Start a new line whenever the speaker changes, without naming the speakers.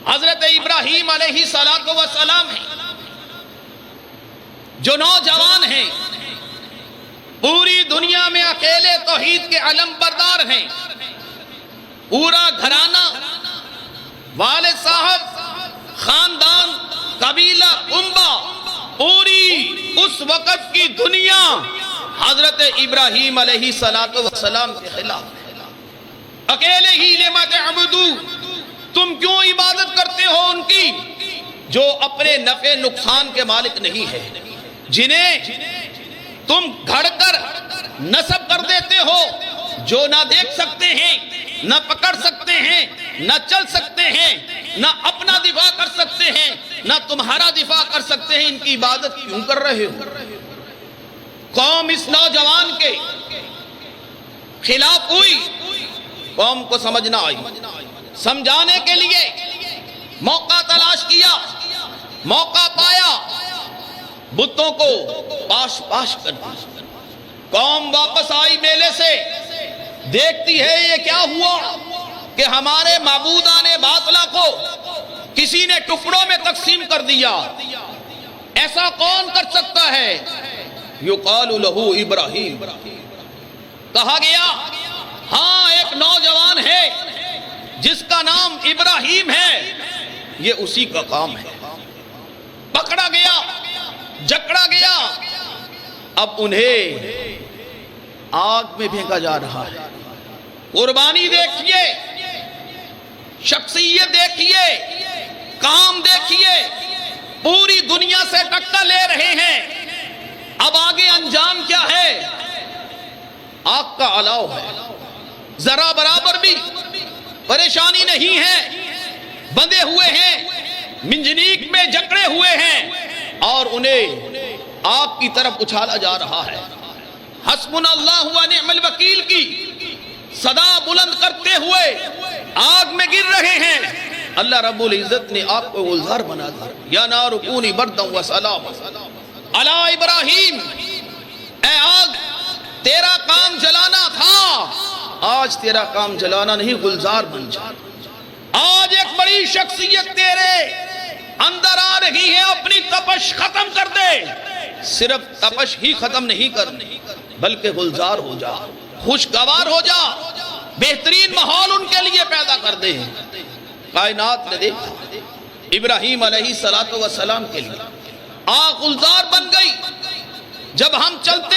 حضرت ابراہیم علیہ السلام ہیں جو نوجوان ہیں، پوری دنیا میں اکیلے توحید کے علم بردار ہیں، پورا گھرانہ، والد صاحب، خاندان، قبیلہ، کنبہ، پوری اس وقت کی دنیا حضرت ابراہیم علیہ السلام کے خلاف ہے۔ اکیلے ہی لما تعبدو، تم کیوں عبادت کرتے ہو ان کی جو اپنے نفع نقصان کے مالک نہیں ہے، جنہیں تم گھڑ کر نصب کر دیتے ہو، جو نہ دیکھ سکتے ہیں، نہ پکڑ سکتے ہیں، نہ چل سکتے ہیں، نہ اپنا دفاع کر سکتے ہیں، نہ تمہارا دفاع کر سکتے ہیں، ان کی عبادت کیوں کر رہے ہو؟ قوم اس نوجوان کے خلاف ہوئی، قوم کو سمجھ نہ آئی، سمجھانے کے لیے موقع تلاش کیا، موقع پایا، بتوں کو پاش پاش کر دی۔ قوم واپس آئی میلے سے، دیکھتی ہے یہ کیا ہوا کہ ہمارے معبودان باطلہ کو کسی نے ٹکڑوں میں تقسیم کر دیا، ایسا کون کر سکتا ہے؟ یقال لہو ابراہیم، کہا گیا ہاں ایک نوجوان ہے جس کا نام ابراہیم ہے، یہ اسی کا کام ہے۔ پکڑا گیا، جکڑا گیا، اب انہیں آگ میں پھینکا جا رہا ہے۔ قربانی دیکھیے، شخصیت دیکھیے، کام دیکھیے، پوری دنیا سے ٹکر لے رہے ہیں، اب آگے انجام کیا ہے؟ آگ کا الاؤ ہے، ذرا برابر بھی پریشانی نہیں ہے، بندھے ہوئے ہیں، منجنیق میں جکڑے ہوئے ہیں، اور انہیں آگ کی طرف اچھالا جا رہا ہے۔ حسبنا اللہ و نعم الوکیل کی صدا بلند کرتے ہوئے آگ میں گر رہے ہیں، اللہ رب العزت نے آگ کو گلزار بنا دیا۔ یا نار کونی بردا و سلاما علی ابراہیم، اے آگ تیرا کام جلانا تھا، آج تیرا کام جلانا نہیں، گلزار بن جا۔ آج ایک بڑی شخصیت تیرے اندر آ رہی ہے، اپنی تپش ختم کر دے، صرف تپش ہی ختم نہیں کر بلکہ گلزار ہو جا، خوشگوار ہو جا، بہترین ماحول ان کے لیے پیدا کر دے۔ کائنات نے دیکھا ابراہیم علیہ السلام کے لیے آگ گلزار بن گئی۔ جب ہم چلتے